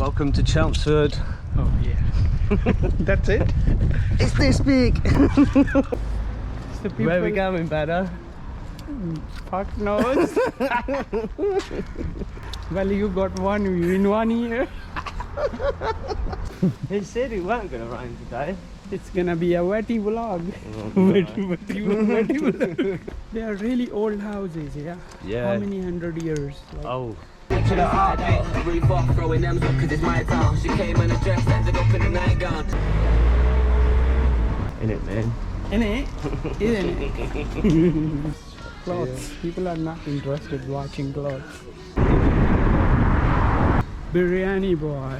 Welcome to Chelmsford. Oh yeah. That's it? It's this big. It's the people... Where are we going, Badder? Fuck knows. Well, you got one in 1 year. He said it weren't going to rain today. It's gonna be a wetty vlog. Oh, no. Wetty vlog. They are really old houses, yeah? Yeah. How many 100 years? Like, Oh. To the hard day, reef off, throwing them up cause it's my town. She came in a dress, ended up in a nightgown. In it, man. Innit? Isn't it? Clothes. People are not interested watching clothes. Biryani boy.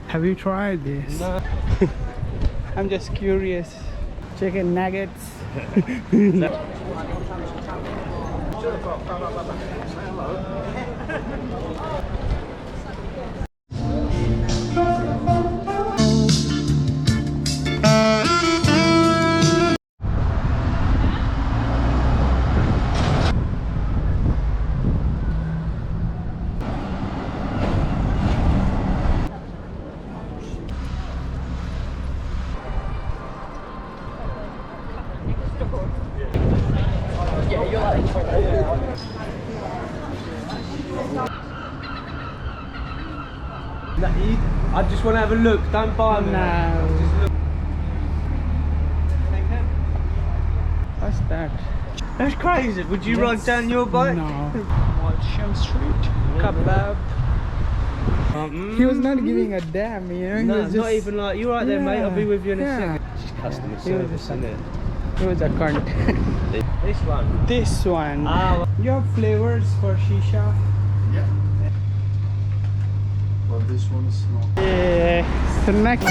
Have you tried this? No. I'm just curious. Chicken nuggets. I just want to have a look. Don't buy them. No. Just look. What's that? That's crazy. Would you ride down your bike? No. Walsham Street. Kebab. He was not giving a damn, you know. No, he was just, not even like, you right there, mate. I'll be with you in a yeah. second. It's just customer He was service, just- isn't it? He was a cunt. This one. This one. Ah, You have flavors for shisha? Yeah. Well, this one's not. Yeah. So next.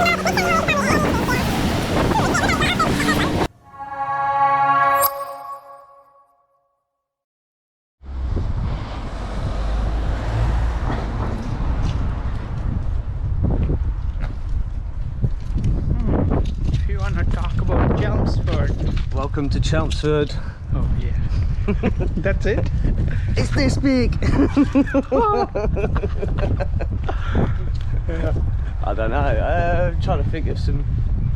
If you want to talk about Chelmsford. welcome to Chelmsford. Oh yeah. That's it? It's this big. I don't know. I'm trying to think of some.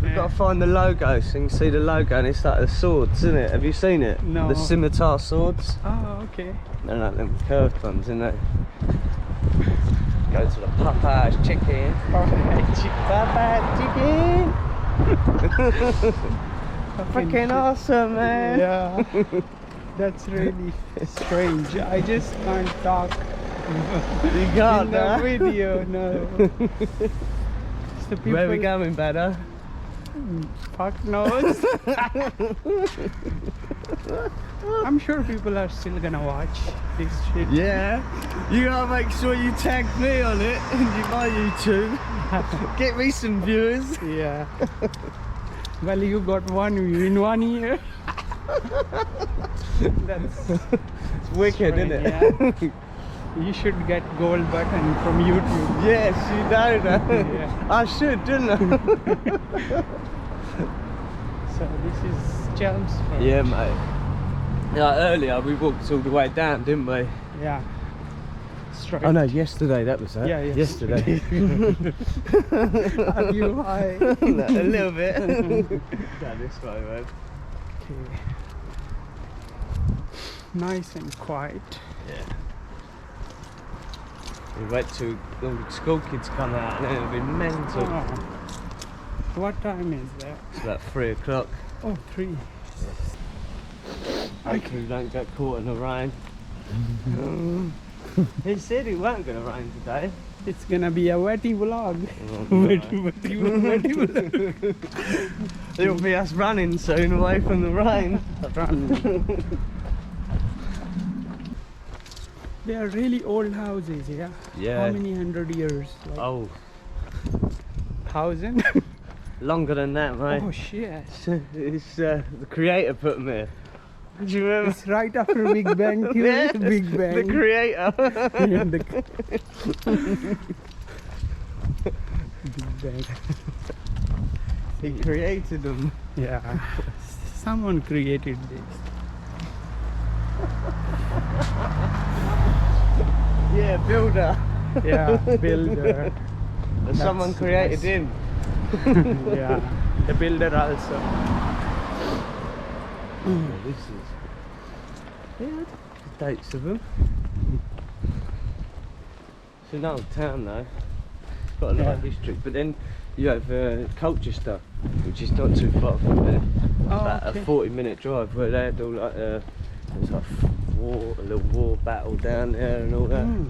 We've got to find the logo so you can see the logo, and it's like the swords, isn't it? Have you seen it? No. The scimitar swords. Oh, okay. They're like them curved ones, isn't they? Go to the Popeye's chicken. Papa chicken. Freaking awesome, man. Yeah. That's really strange. I just can't talk You can't, in the huh? video, no. It's the people... Where are we going, Badder? Fuck knows. I'm sure people are still gonna watch this shit. Yeah. You gotta make sure you tag me on it and my YouTube. Get me some viewers. Yeah. Well, you got one in 1 year. That's It's wicked, strange, isn't it? yeah. You should get gold button from YouTube. Yes, you know that. Yeah. I should, didn't I? So this is Chelmsford. Yeah, mate. Yeah, earlier we walked all the way down, didn't we? Yeah. Straight. Oh no, yesterday that was that. Yeah, yesterday. Are you high? A little bit. Down this way, man. Okay. Nice and quiet. Yeah. We went to all the school kids come out and it'll be mental. Oh. What time is that? It's about 3 o'clock. Oh, 3. Hopefully we don't get caught in the rain. He said it weren't going to rain today. It's gonna be a wetty vlog. Oh, no. Wetty vlog. It'll be us running soon away from the rain. Run. They are really old houses, yeah? Yeah. How many 100 years? Like Oh, 1,000? longer than that, mate. Oh shit. It's the creator put them here. Do you remember? It's right after Big Bang Theory. Yeah, Big Bang. the creator. Yeah, the- Big Bang. He created them. Yeah. Someone created this. Yeah, builder. Yeah, builder. And someone That's created nice. him. Yeah, the builder also. This is, yeah, the dates of them. It's an old town though. It's got a lot of Yeah. history. But then you have Colchester, which is not too far from there. Oh, About okay. a 40-minute drive where they had all like there's like a little war battle down there and all that. Mm.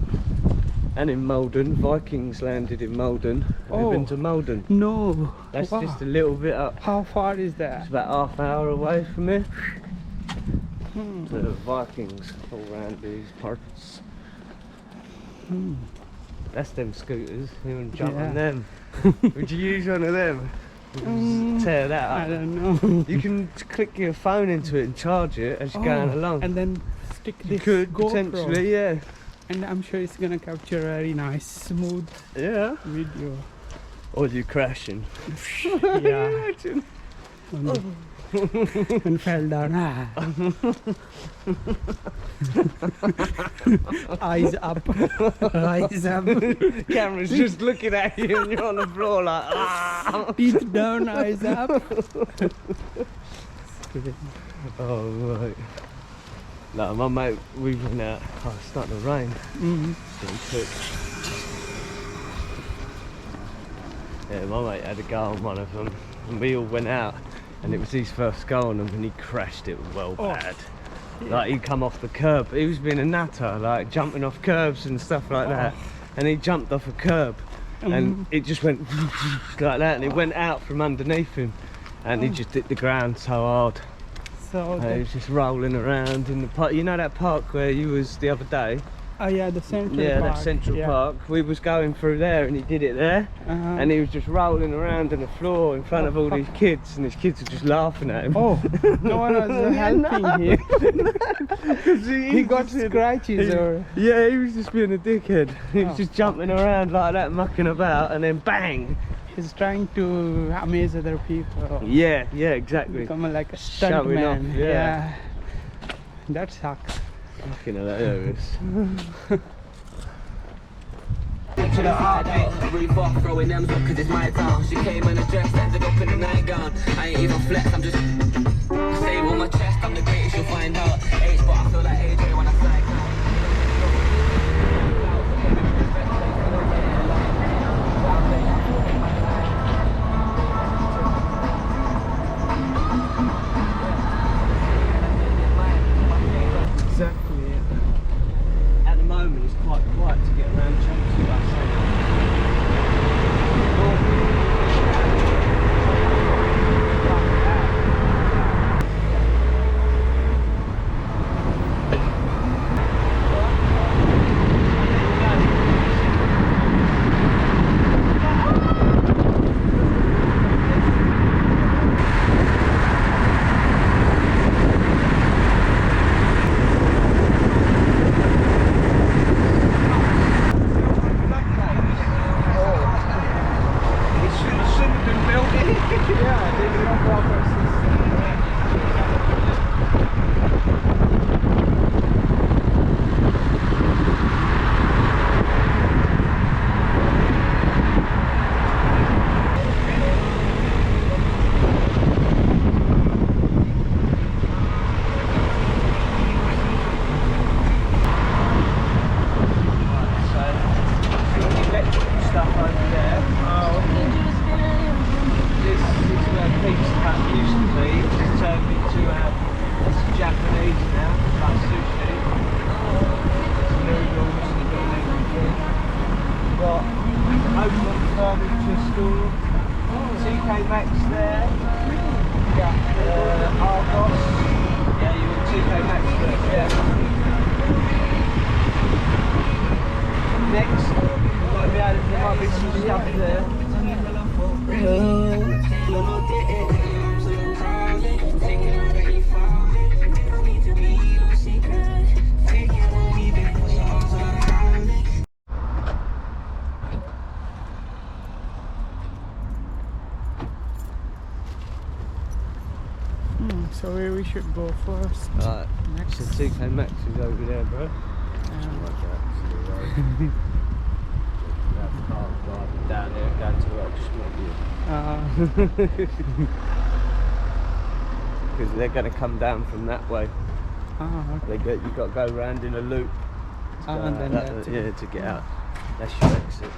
And in Malden, Vikings landed in Malden. Have you been to Malden? No. That's Wow. just a little bit up. How far is that? It's about half hour away from here. Hmm. The Vikings all round these parts. Hmm. That's them scooters. You want to jump Yeah. on them? Would you use one of them? Mm, Tear that I up. don't know. You can click your phone into it and charge it as you're going along. And then stick you this could GoPro. potentially, yeah. And I'm sure it's gonna capture a very nice, smooth Yeah. video. Or you crashing. Yeah. Imagine. And fell down. Ah. Eyes up. Eyes up. Camera's just looking at you and you're on the floor like, ah. Teeth down, eyes up. Oh, right. No, my mate, we went out. Oh, it's starting to rain. Mm. It's getting thick. Yeah, my mate had a go on one of them, and we all went out, and it was his first go on them, and he crashed it well bad. Like he'd come off the curb. He was being a nutter, like jumping off curbs and stuff like that. And he jumped off a curb, and it just went like that, and it went out from underneath him, and he just hit the ground so hard. So, And he was just rolling around in the park. You know that park where you was the other day? oh yeah, the central Yeah, park. that Central Yeah. Park. We was going through there, and he did it there. And he was just rolling around on the floor in front of all these kids, and his kids were just laughing at him. Oh, no one was helping him. 'Cause He got scratches or... Yeah, he was just being a dickhead. He was Oh. just jumping around like that, mucking about, and then bang! He's trying to amaze other people. Yeah, yeah, exactly. Become like a stunt Showing man. off, yeah. That sucks. Fucking hilarious. To the heartbeat, roof off, throwing them up cause it's my town. She came in a dress, ended up in a nightgown. I ain't even flex, I'm just stay on my chest, I'm the greatest, you'll find out. H, but I feel like AJ when I psych out. Exactly. At the moment, it's quite quiet to get around Chelmsford. Furniture store, TK Maxx there, Argos, yeah, you want TK Maxx there, yeah. Next, there might be some stuff there. So where we should go first? Right, Next. so TK Maxx is over there, bro. That car driving down Because they're going to come down from that way. Okay. You've got to go round in a loop. Then that's it. Yeah, to get out. That's your exit.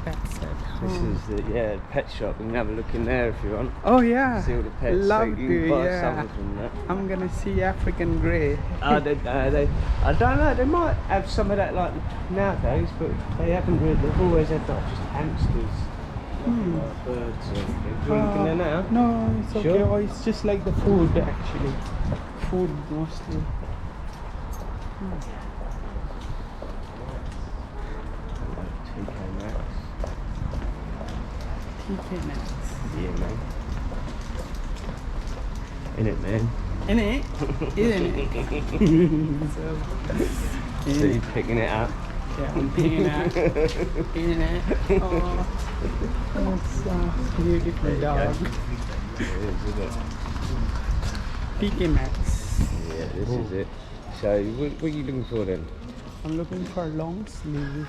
That's it. This is the pet shop. You can have a look in there if you want. Oh yeah. See all the pets. Love so you can to, buy yeah. something from that. I'm gonna see African grey. I don't know. They might have some of that like nowadays, but they haven't really. They've always had like just hamsters, like birds or anything. Do you want anything there now? No, it's okay. Sure. Oh, it's just like the food actually. Food mostly. TK Maxx. TK Maxx. Yeah, man. In it, man. In it? Isn't it? So you're picking it up. Yeah, I'm picking it out. In it. Oh, that's a beautiful There you dog. go. It is, isn't it? TK Maxx. Yeah, this is it. So, what are you looking for then? I'm looking for long sleeve,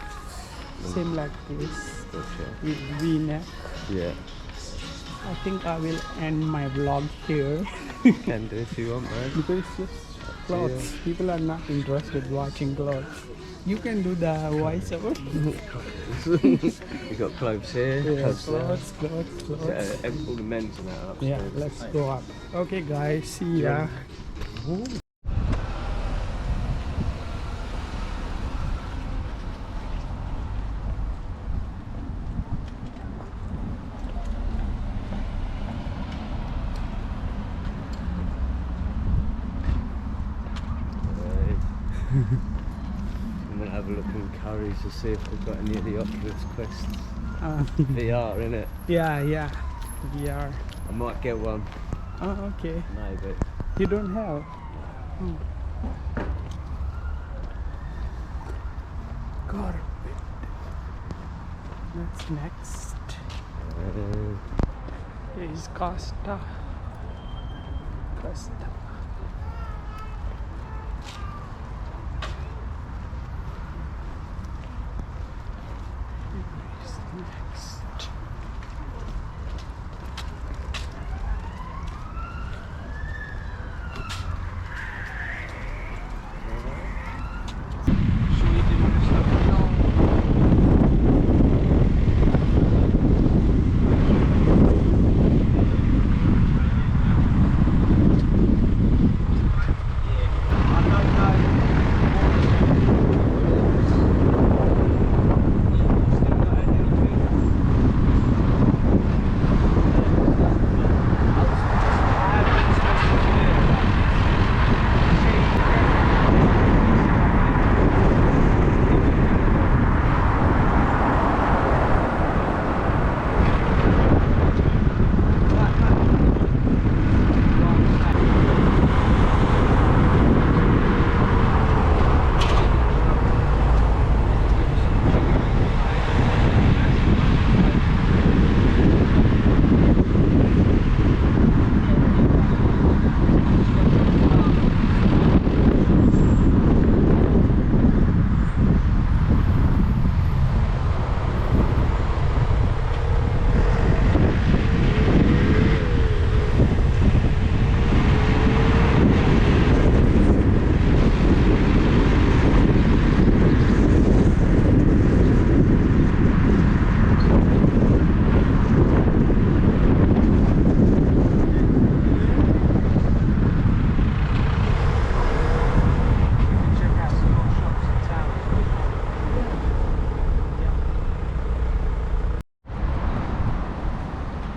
same like this, Gotcha. with V-neck. Yeah, I think I will end my vlog here can do if you want, man. because it's just clothes. People are not interested watching clothes. You can do the voiceover. You got clothes here, Yeah, clothes there. clothes. All the men's and that are Yeah, upstairs. let's go up. Okay, guys, see ya. I'm gonna have a look in Curry's to see if they've got any of the Oculus Quests. VR, innit? Yeah, VR. I might get one, Oh, okay. maybe. You don't have? Got it. What's next? Here is Costa. Costa. Where is next? Should we do the stuff now?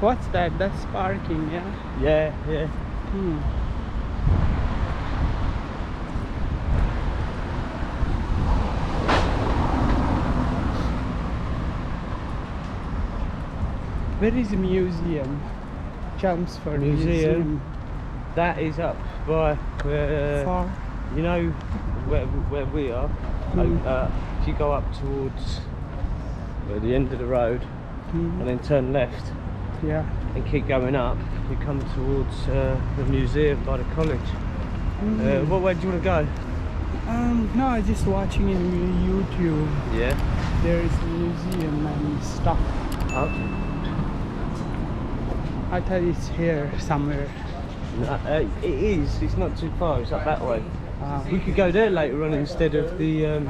What's that? That's parking, yeah? Yeah. Where is the museum? Chelmsford Museum. That is up by where, Far. you know, where we are. If you go up towards the end of the road and then turn left Yeah. and keep going up, you come towards the museum by the college. What way do you want to go? No, I just watching in YouTube. Yeah. there is a museum and stuff. Okay. I thought it's here somewhere. No, it is. It's not too far. It's up that way. We could go there later on instead of the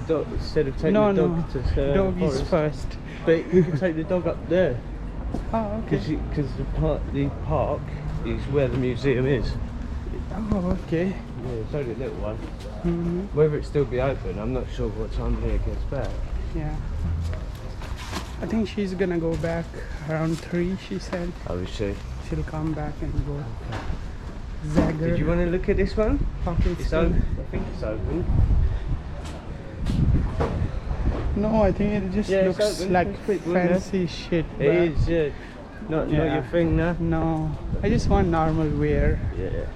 dog. Instead of taking No, the no. dog to the Dog is forest. first. But you can take the dog up there Oh, okay. because the park is where the museum is. Oh, okay. Yeah, it's only a little one. Mm-hmm. Whether it still be open, I'm not sure what time Leah gets back. Yeah. I think she's gonna go back around 3, she said. Oh, is she? She'll come back and go. Zagger. Did you want to look at this one? Pocket It's still- open. I think it's open. No, I think it just Yeah, it's looks open. like It's pretty good, yeah. fancy shit. It is, yeah. Not Yeah. your thing, no? No, I just want normal wear. Yeah.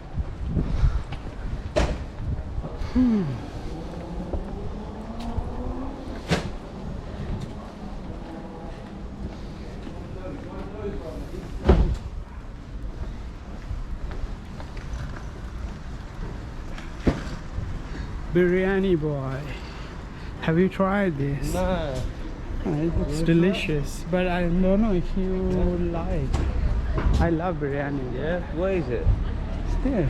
Biryani boy. Have you tried this? No. It looks Never delicious, but I don't know if you like. I love biryani. Yeah, where is it? It's there.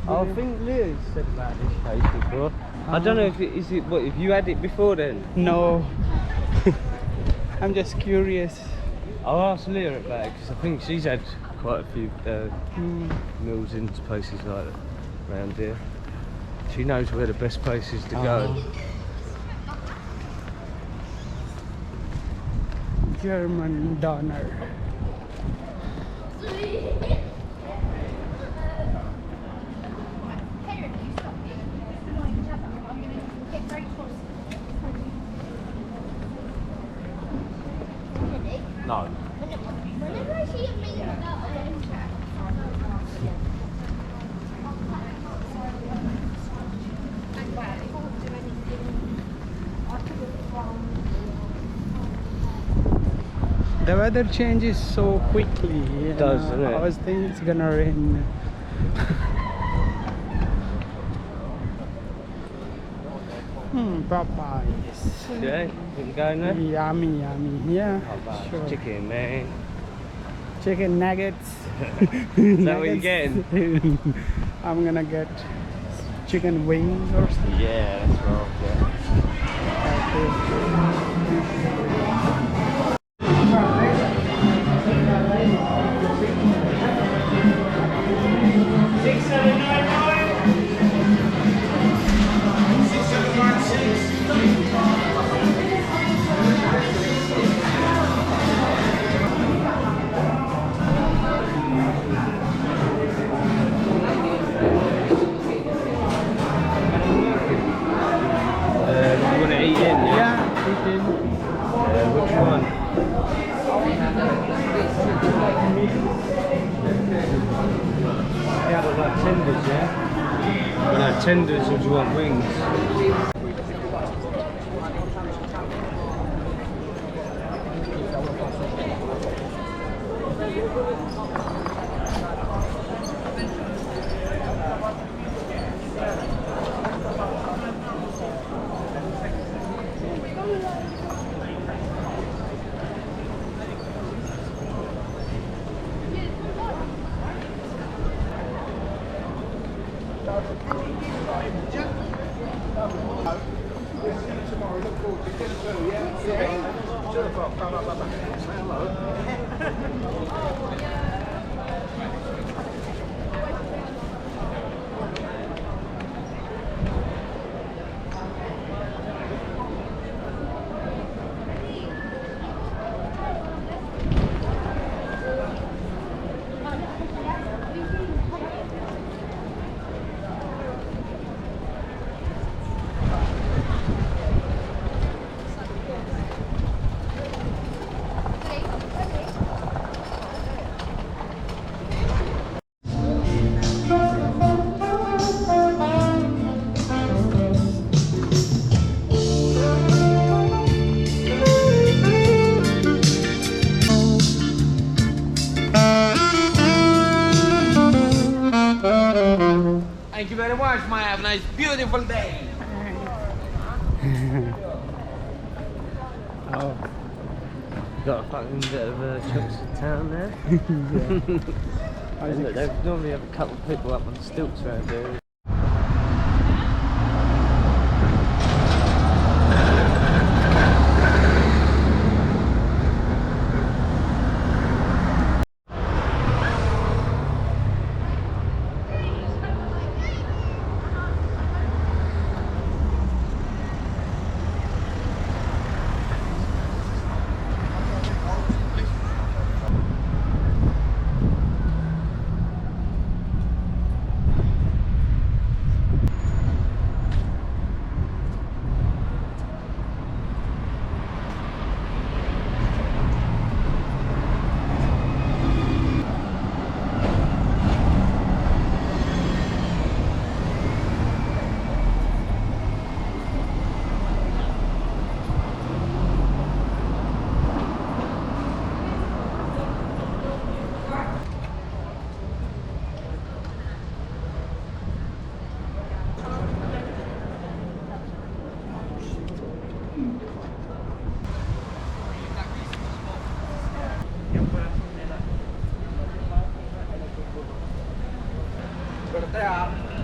I think Leah said about this place before. I don't know if it is it. What if you had it before then? No. I'm just curious. I'll ask Leah about it because I think she's had quite a few meals in places like that around here. She knows where the best places to go. German doner. No. Whenever I see a meat The weather changes so quickly. It does, doesn't it? I was thinking it's gonna rain. Papayas. Yeah, you can go now. Yummy, yummy. Yeah, How about sure. chicken, man? Chicken nuggets. Is that what you're getting? I'm gonna get chicken wings or something. Yeah, that's right. Yeah. You want to eat in? Yeah, we did. Which one? Yeah, but like tenders, yeah? Well, no, tenders or do you want wings? Thank you very much, my have a nice, beautiful day. Oh, Got a fucking bit of a Chelmsford town there. yeah. And look, they normally have a couple of people up on stilts around here.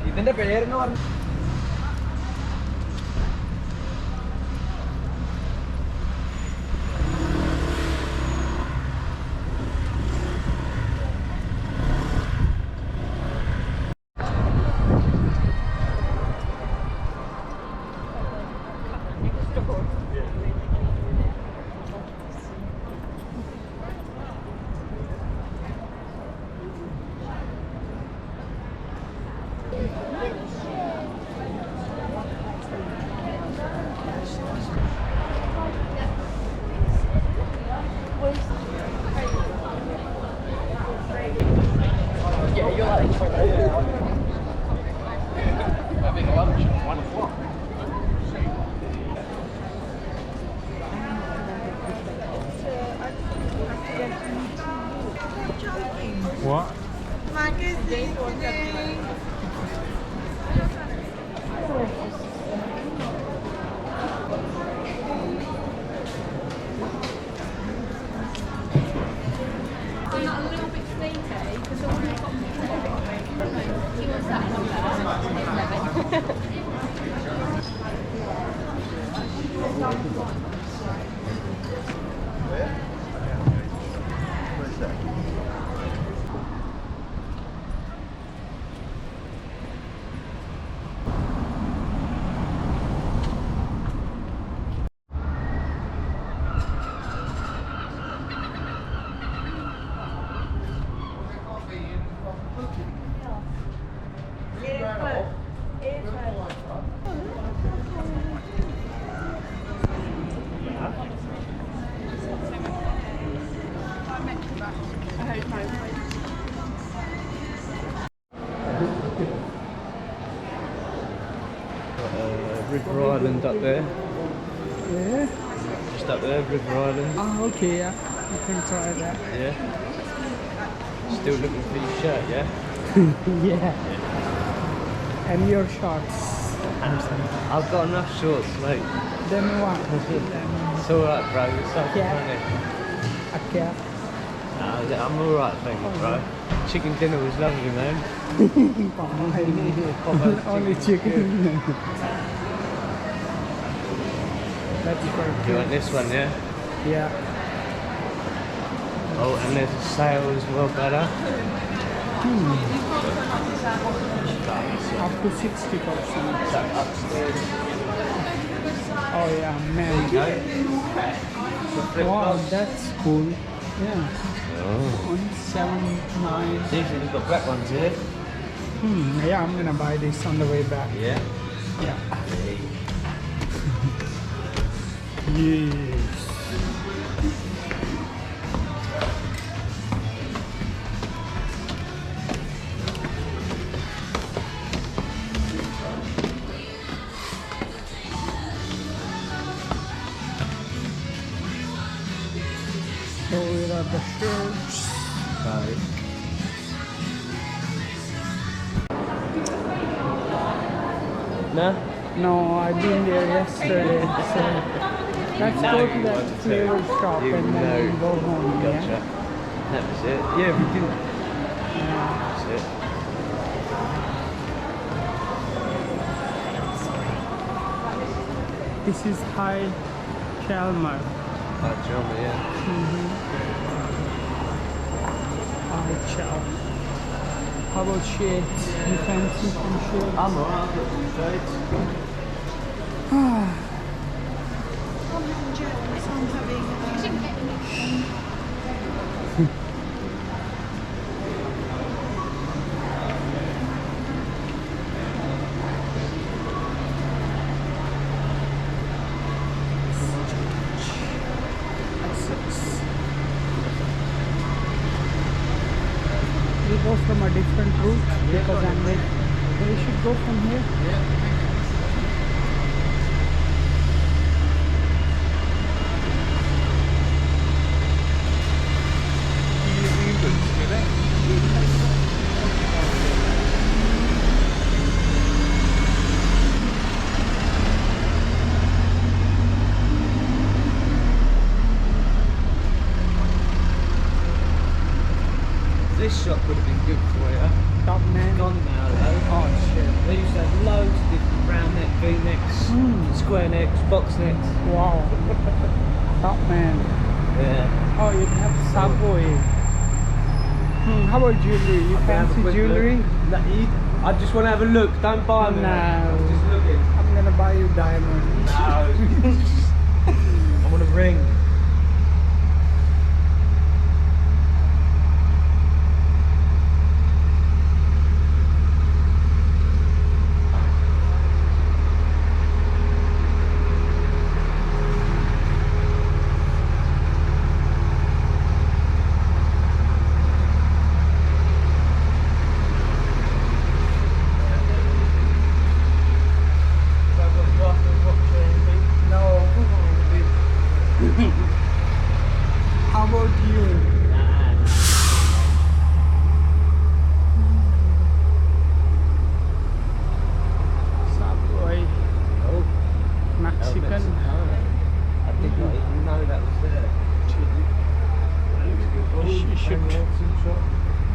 ഇതിന്റെ പേരെന്ന് പറഞ്ഞു What? River Island up there. Yeah. Just up there, River Island. Oh, okay, yeah. You can try that. Yeah. Still looking for your shirt, yeah? Yeah. And your shorts. I've got enough shorts, mate. Then what? It's alright, bro. You're so Yeah. funny. Okay. Nah, I'm alright, thank you, bro. Chicken dinner was lovely, man. Only chicken. That's You perfect. want this one, yeah? Yeah. Oh, and there's a sale as well, brother. Up to 60%. Upstairs. Oh yeah, man. Wow, that's cool. Yeah. Oh. 179. See, so you've got black ones here. Yeah, I'm gonna buy this on the way back. Yeah. Yeah. Yes. So here are the shirts. No? No, I've been there yesterday. So Let's know go you to that wanted to. flavor shop You and know. then we'll go home. Gotcha. Yeah? That was it. Yeah, we didn't. Yeah. That's it. This is High Chelmsford. Oh, Germany, yeah. High Chelmsford. How about shades? You fancy some shades? I'm alright, I've got some shades. I'm having gels, I'm having Essex. We go from a different route because I'm like, we should go from here. This shop would have been good for you. Top man. Gone now though. Oh shit. They used to have loads of different round neck, V-necks, square necks, box necks. Wow. Top man. Yeah. Oh, you have Subway. How about jewelry? You fancy jewelry? I just want to have a look. Don't buy me. No. I'm just looking. I'm gonna buy you diamonds. No. I want a ring. How about you? Subway. Oh, Mexican. I did not even know that was there. You should.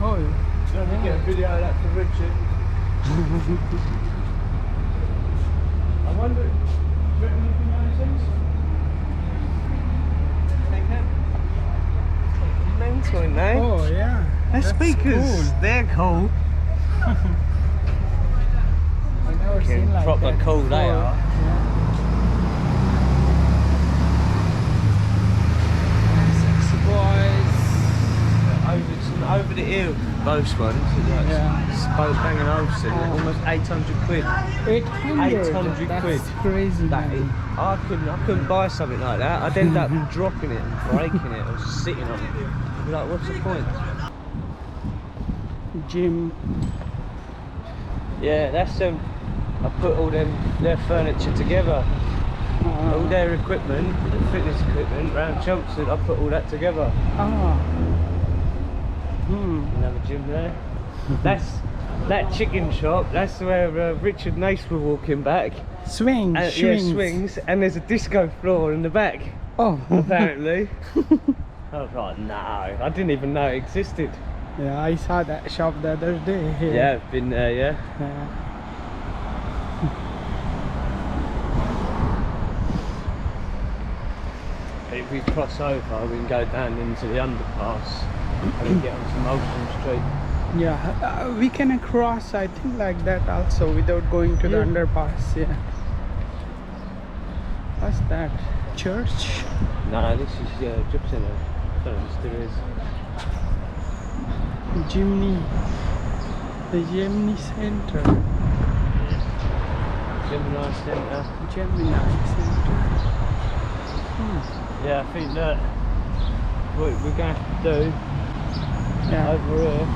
Oh, Let me get a video of that for Richard. I wonder, do you reckon you can manage these? Take that. Mental, mate. oh yeah. Their That's speakers, cool. they're cool. I've never seen like Proper that cool they before. are. Essex boys. Over the hill, those ones. Like Yeah. spoke banging Olsen, almost 800 quid. 800. 800 That's quid. crazy. That man. I couldn't buy something like that. I'd end up dropping it and breaking it or sitting on it. Be like, what's the point? Gym. Yeah, that's I put all their furniture together, all their equipment, the fitness equipment around Chelmsford. I put all that together. Another gym there. That's that chicken shop. That's where Richard and Ace were walking back. Swings. Yeah, swings, and there's a disco floor in the back. Oh. Apparently. I was like, no, I didn't even know it existed. Yeah, I saw that shop the other day. Here. Yeah, I've been there, yeah. Yeah. If we cross over, we can go down into the underpass and we get onto Molson Street. Yeah, we can cross, I think, like that also without going to the Yeah. underpass. Yeah. What's that? Church? No, this is job centre. I don't know if it still is. Jimny. The Gemini Center. Gemini Centre. Gemini Center. Yeah, I think that what we're going to have to do Yeah. over here,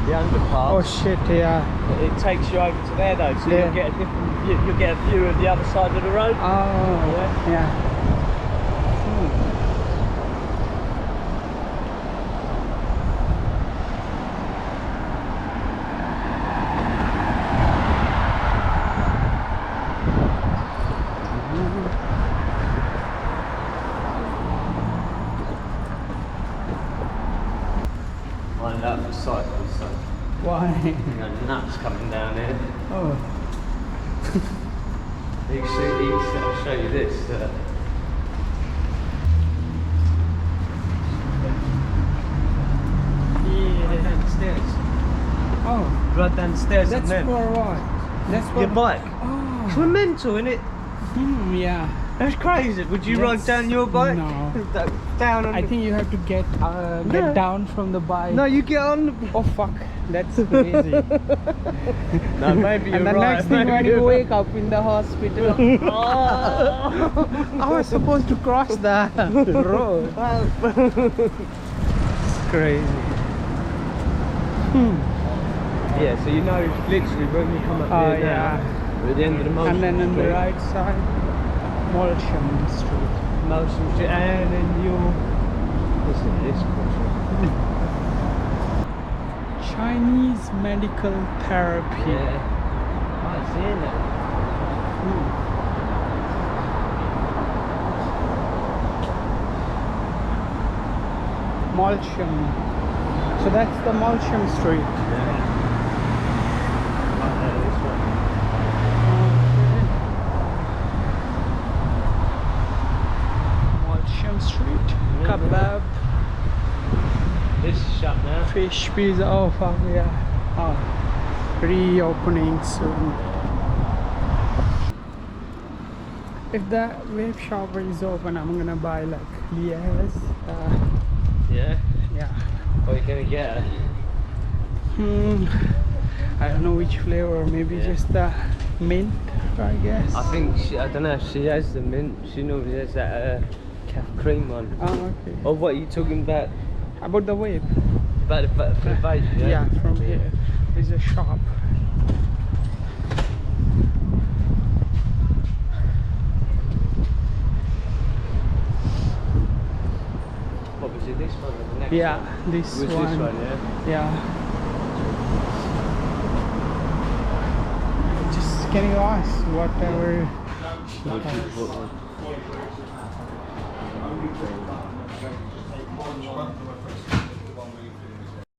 the underpass. Oh shit, yeah. It takes you over to there though, so Yeah. you'll get a different view, you'll get a view of the other side of the road. Oh, yeah. Why? Nuts coming down here. Oh. You see, I'll show you this. Yeah. Downstairs. Oh. Right downstairs. That's and then for what? That's for your bike. Oh. It's mental, isn't it? Yeah. That's crazy. Would you ride down your bike? No. Down on I think you have to get No. down from the bike. No, you get on. Oh fuck, that's crazy. No, maybe you're And the right. next thing maybe when you you're wake up in the hospital, I was supposed to cross the road. It's crazy. Yeah, so you know, literally when you come up here Yeah. now, we're at the end of the Molson And then on the Street. right side, Molsham Street. Molson Street, and then you're... What's this? Chinese medical therapy. Yeah. I've seen it. Molsham. So that's the Molsham Street. Yeah. This one. Molsham Street. Kebab. This is shut now. Fish pizza. Oh fuck yeah. Oh. Reopening soon. If the vape shop is open, I'm gonna buy like Lias. Yeah? Yeah. What are you gonna get? I don't know which flavor. Maybe just the mint, I guess. I think, I don't know if she has the mint. She normally has that cream one. Oh, okay. Or what are you talking about? About the vape? About the vape, yeah? Yeah, from here. There's a shop. What was it, this one or the next Yeah, one? this It was one. this one, yeah? Yeah. Just can you ask whatever?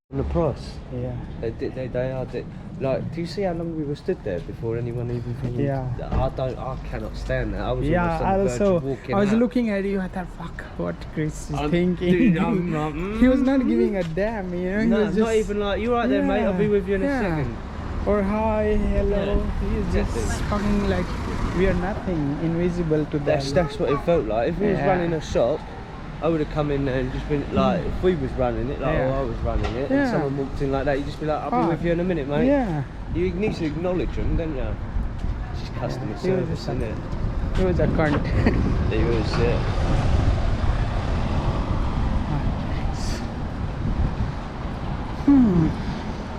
And the price? Yeah. They are. Like, do you see how long we were stood there before anyone even came? Yeah. I cannot stand that. I was Yeah, almost on the verge also of walking I was out. looking at you. I thought, fuck, what Chris is I'm- thinking. dude, I'm not- He was not giving a damn, you know. He No, was just, not even like, you right there, mate, I'll be with you in a second. Or hi, hello. Yeah, He is just exactly. fucking like we are nothing, invisible to them. That's what it felt like. If we was Yeah. running a shop, I would have come in there and just been like, if we was running it, like, Yeah. oh, I was running it, Yeah. and someone walked in like that, you'd just be like, I'll be Oh, with you in a minute, mate. Yeah. You need to acknowledge them, don't you? It's just customer He was service, just isn't it? He was a cunt. It was, yeah.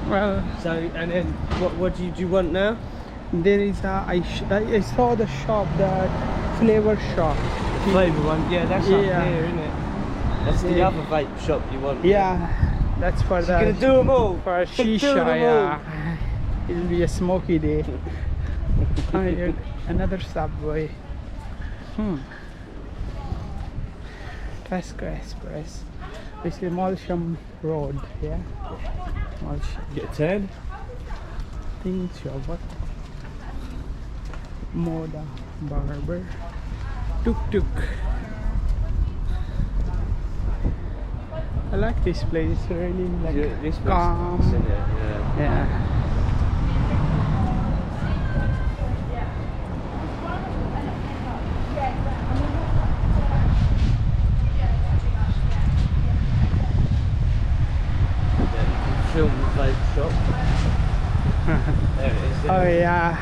Well, So, and then, what do you want now? there is a I saw the shop, that flavor shop. Flavour one, yeah, that's up Yeah. here, isn't it? That's the Yeah. other vape shop you want. Yeah, that's for So you're the gonna do them all. for Do shisha. them all. Yeah, it'll be a smoky day. Another Subway. Tesco Express. This is Molsham Road. Yeah, Molsham. Get a 10? Think so. What? Moda Barber. Tuk Tuk. I like this place. It's really like This place, calm. isn't it? Yeah. Yeah. Film the vape shop. There it is. Oh yeah.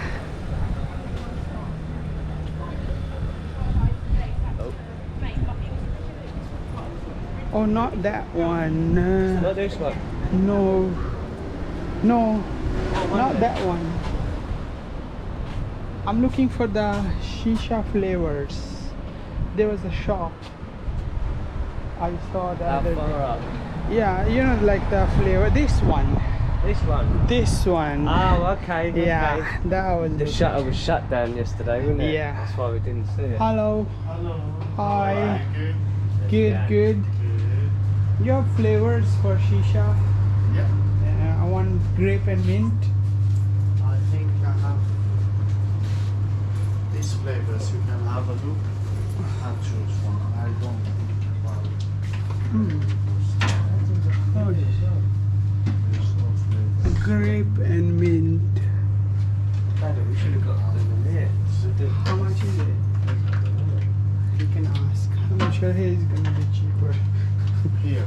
Oh, not that one. Not this one. No. No. Not that one. I'm looking for the shisha flavors. There was a shop. I saw the How other far day. up? Yeah, you know, like the flavor. This one. This one. This one. Oh, okay. Yeah, Okay. that was The shutter was shut down yesterday, wasn't it? Yeah. That's why we didn't see it. Hello. Hello. Hi. Good. Good. You have flavors for shisha? Yeah. I want grape and mint. I think I have these flavors. You can have a look and choose one. I don't think about Oh, there's no flavors. grape and mint. We should have got them in here. How much is it? You can ask. I'm sure he's gonna be cheaper. Here.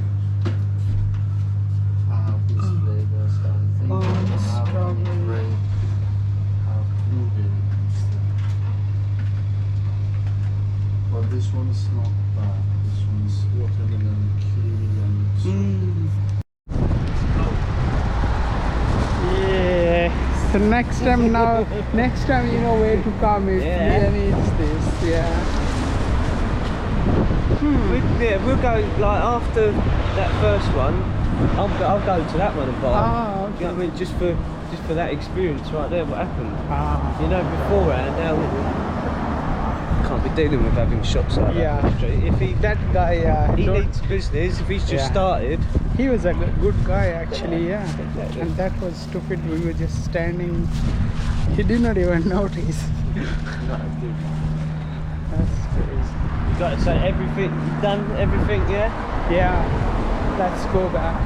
I have these flavors. I think Oh, I have strawberry. grape, have blueberry instead. But this one's not bad. This one's watermelon, kiwi, and Yeah. So next time next time you know where to come if Yeah. Ian eats this. Yeah. We'll go like after that first one. I'll go to that one and buy. Ah, You know what I mean? Just for that experience right there. What happened? Ah. You know, beforehand, now can't be dealing with having shops like that on the street. If That guy, he don't- needs business, if he's just Yeah. started. he was a good guy actually, yeah. Exactly. And that was stupid. We were just standing. He did not even notice. Not good. That's crazy. You got to say everything. You've done everything, yeah. Yeah. Let's go back.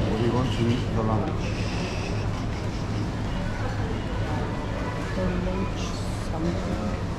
what do you want to eat for lunch? For lunch, something.